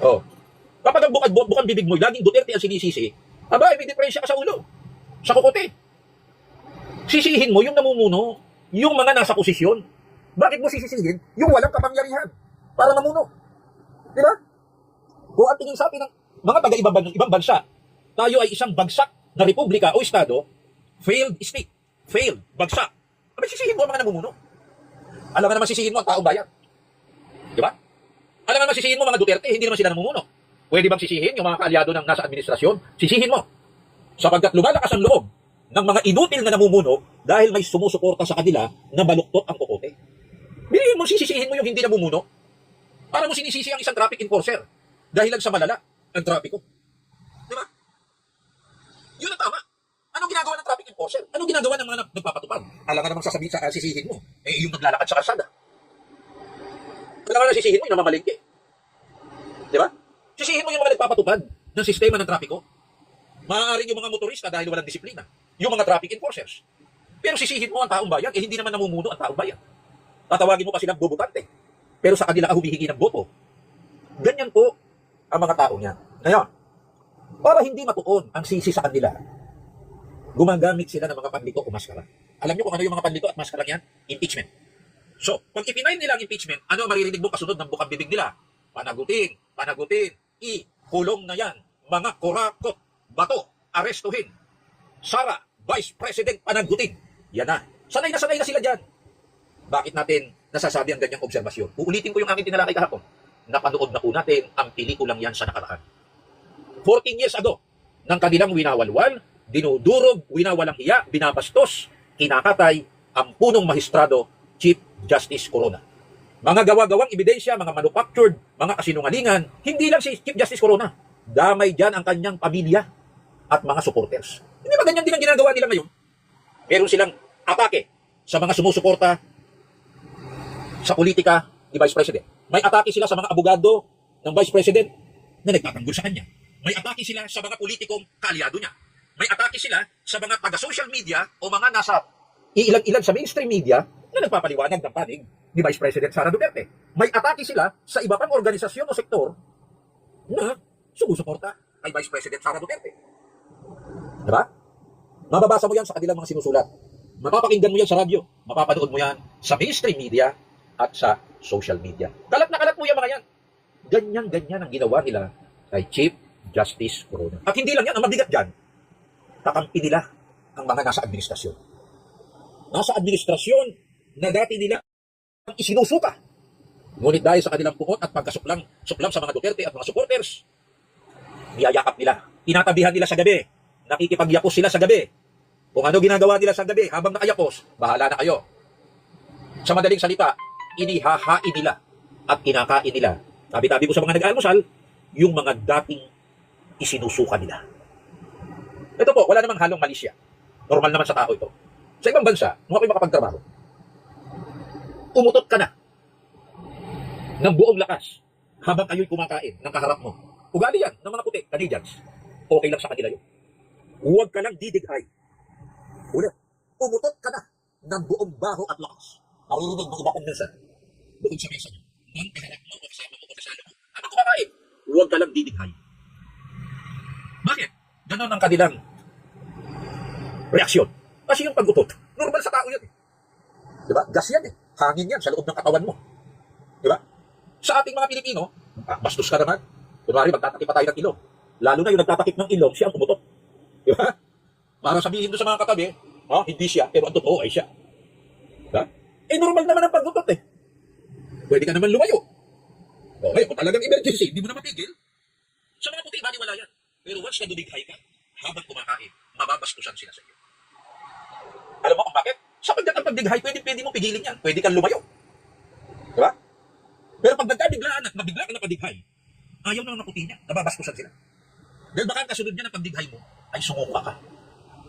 Oh. Kapag ang bukang bibig mo, laging Duterte ang sinisisi, aba, may diferensya ka sa ulo. Sa kukote. Sisihin mo yung namumuno, yung mga nasa posisyon. Bakit mo sisisihin yung walang kapangyarihan para mamuno? Di ba? Kung ang tingin sa atin ng mga ibang bansa, tayo ay isang bagsak na republika o estado, failed state, failed, bagsak. Abay, sisihin mo ang mga namumuno. Alam nga naman sisihin mo ang taong bayan. Di ba? Alam nga naman sisihin mo mga Duterte, hindi naman sila namumuno. Pwede bang sisihin yung mga kaalyado ng nasa administrasyon? Sisihin mo. Sapagkat lumalakas ang loob ng mga inutil na namumuno dahil may sumusuporta sa kanila na baluktot ang kukote. Bilhin mo, sisisihin mo yung hindi namumuno. Para mo sinisisi ang isang traffic enforcer dahil lang sa malala ang trapiko. Di ba? Yun ang tama. Anong ginagawa ng traffic enforcer? Anong ginagawa ng mga nagpapatupad? Alam ka namang sasabihin sa sisihin mo, yung naglalakad sa kalsada. Alam ka na sisihin mo yung namamalingki. Di ba? Sisihin mo yung mga nagpapatupad ng sistema ng trapiko. Maaaring yung mga motorista dahil walang disiplina. Yung mga traffic enforcers. Pero sisihin mo ang taong bayan, hindi naman namumuno ang taong bayan. Tatawagin mo pa silang bobotante. Pero sa kanila ka humihingi ng boto. Ganyan po ang mga tao niya. Ngayon, para hindi matuon ang sisi sa kanila, gumagamit sila ng mga panlito o maskara. Alam niyo kung ano yung mga panlito at maskara yan? Impeachment. So, pag ipinayin nila ang impeachment, ano ang maririnig mo kasunod ng bukang bibig nila? Panagutin, kulong na yan, mga kurakot, bato, arestuhin. Sara, Vice President, panagutin. Yan na. Sanay na sila dyan. Bakit natin nasasabi ang ganyang obserbasyon? Uulitin ko yung aking tinalakay kahapon. Napanood na po natin ang pelikulang yan sa nakaraan. 14 years ago, ng kanilang winawalwal, dinudurog, winawalang hiya, binabastos, kinakatay ang punong mahistrado, Chief Justice Corona. Mga gawa-gawang ebidensya, mga manufactured, mga kasinungalingan, hindi lang si Chief Justice Corona. Damay dyan ang kanyang pamilya at mga supporters. Hindi ba ganyan din ang ginagawa nila ngayon? Meron silang atake sa mga sumusuporta sa politika ni Vice President. May atake sila sa mga abogado ng Vice President na nagtatanggol sa kanya. May atake sila sa mga politikong kaalyado niya. May atake sila sa mga taga-social media o mga nasa iilan-ilan sa mainstream media na nagpapaliwanag ng panig ni Vice President Sara Duterte. May atake sila sa iba pang organisasyon o sektor na sumusuporta kay Vice President Sara Duterte. Diba? Mababasa mo yan sa kanilang mga sinusulat. Mapapakinggan mo yan sa radyo. Mapapanood mo yan sa mainstream media at sa social media. Kalat na kalat mo yan mga yan. Ganyan-ganyan ang ginawa nila kay Chief Justice Corona. At hindi lang yan, ang mabigat dyan, kakampi nila ang mga nasa administrasyon. Nasa administrasyon na dati nila isinusuka. Ngunit dahil sa kanilang puot at pagkasuklam sa mga Duterte at mga supporters, niyayakap nila. Tinatabihan nila sa gabi. Nakikipagyapos sila sa gabi. Kung ano ginagawa nila sa gabi habang nakayapos, bahala na kayo. Sa madaling salita, inihahain nila at kinakain nila. Tabi-tabi ko sa mga nag-almusal, yung mga dating isinusuka nila. Ito po, wala namang halong malisya. Normal naman sa tao ito. Sa ibang bansa, nung ako'y makapagtrabaho, umutot ka na ng buong lakas habang kayo'y kumakain ng kaharap mo. Ugali yan ng mga puti, Canadians. Okay lang sa kanila yun. Huwag ka lang didighay. Ulit, umutot ka na ng buong baho at lakas. Maririnig mo iba kong minsan. Doon sa mesa mo. Nang kaharap mo, o kasama mo, o kasalo mo. Habang kumakain, huwag ka lang didighay. Bakit? Ganon ang kanilang reaksyon. Kasi yung pag-utot, normal sa tao yun. Diba? Gas yan eh. Hangin yan sa loob ng katawan mo. Diba? Sa ating mga Pilipino, bastos ka naman. Kunwari, magtatakip pa tayo ng ilong. Lalo na yung nagtatakip ng ilong, siya ang umutot. Diba? Para sabihin doon sa mga katabi, hindi siya, pero ang totoo ay siya. Diba? Normal naman ang pag-utot eh. Pwede ka naman lumayo. Okay, kung talagang emergency, hindi mo na mapigil. Sa mga puti, baliwala yan. Pero once na dumighay ka, habang kumakain, mababastusan sila sa iyo. Alam mo kung bakit? Sapagkat ang pagdighay, pwede mong pigilin yan. Pwede kang lumayo. Diba? Pero pag nagkabiglaan at mabigla ka na padighay, ayaw na ng puti niya, nababastusan sila. Dahil baka ang kasunod niya ng pagdighay mo ay sumuka ka.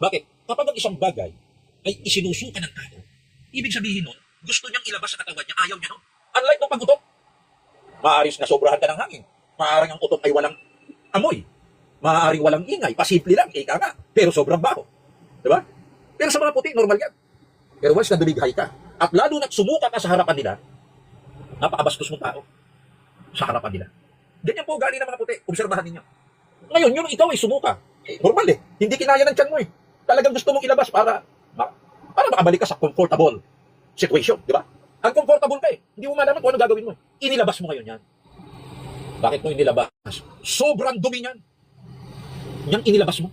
Bakit? Kapag ang isang bagay ay isinusuka ng tao, ibig sabihin nun, gusto niyang ilabas sa katawan niya, ayaw niya nun. Unlike ng pag-utot, maaaring nasobrahan ka ng hangin, maaaring ang utot ay walang amoy, maaaring walang ingay, pasimple lang, ika nga, pero sobrang baho. Diba? Pero sa mga puti, normal yan. Pero once na dumighay ka, at lalo na't sumuka ka sa harapan nila, napakabastos mong tao sa harapan nila. Ganyan po ugali ng mga puti. Obserbahan ninyo. Ngayon, yung ikaw ay sumuka. Normal eh. Hindi kinaya ng tiyan mo eh. Talagang gusto mong ilabas para makabalik ka sa comfortable situation, di ba? Uncomfortable ka eh. Hindi mo malaman kung ano gagawin mo. Inilabas mo ngayon yan. Bakit mo inilabas? Sobrang dumi niyan. Yang inilabas mo.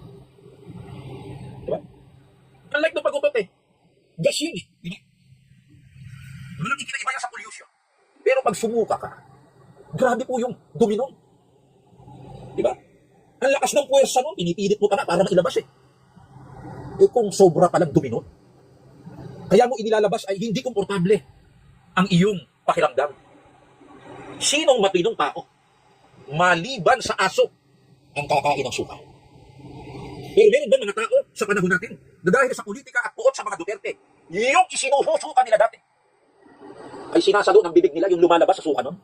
Di ba? Unlike nung pag-utot eh. Gas yun eh. Walang ikinaiba yan sa pollution. Pero pag sumuka ka, grabe po yung dumi nun. Di ba? Ang lakas ng puwersa nun, pinipilit mo pa na para mailabas eh. Eh kung sobra palang dumi nun, kaya mo inilalabas ay hindi komportable ang iyong pakiramdam. Sinong matinong tao, maliban sa aso, ang kakain ng suka? Pero meron ba mga tao sa panahon natin na dahil sa politika at puot sa mga Duterte, yung isinusuka nila dati, ay sinasalo ng bibig nila yung lumalabas sa suka nun?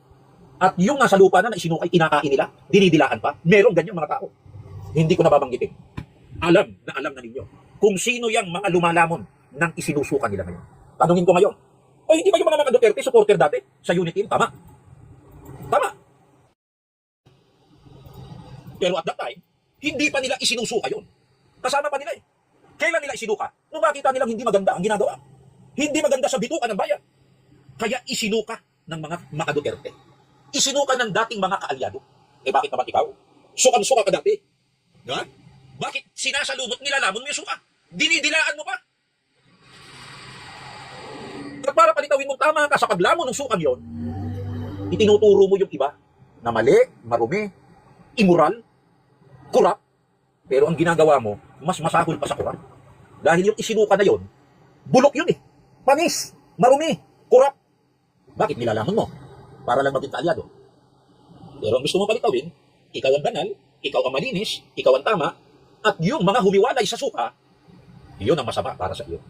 At yung nasa lupa na isinukay, kinakain nila, dinidilaan pa. Meron ganyang mga tao. Hindi ko nababanggitin. Alam na ninyo kung sino yung mga lumalamon ng isinusuka nila ngayon. Tanungin ko ngayon, ay hindi ba yung mga Duterte supporter dati sa unit team? Tama. Tama. Pero at that time, hindi pa nila isinusuka yun. Kasama pa nila eh. Kailan nila isinuka? Nung makita nilang hindi maganda ang ginagawa. Hindi maganda sa bitukan ng bayan. Kaya isinuka ng mga Duterte. Isinuka ng dating mga kaalyado. Eh bakit naman ikaw? Sukang-suka ka dati. Ha? Bakit sinasalubot nilalamon mo yung suka? Dinidilaan mo pa? At para palitawin mong tama ka sa paglamon ng sukang yon, itinuturo mo yung iba na mali, marumi, immoral, kurap. Pero ang ginagawa mo, mas masahol pa sa kurap. Dahil yung isinuka na yon, bulok yun eh. Panis, marumi, kurap. Bakit nilalamon mo? Para lang maging kaalyado. Pero ang gusto mo palitawin, ikaw ang banal, ikaw ang malinis, ikaw ang tama, at yung mga humiwalay sa suka, yun ang masama para sa iyo.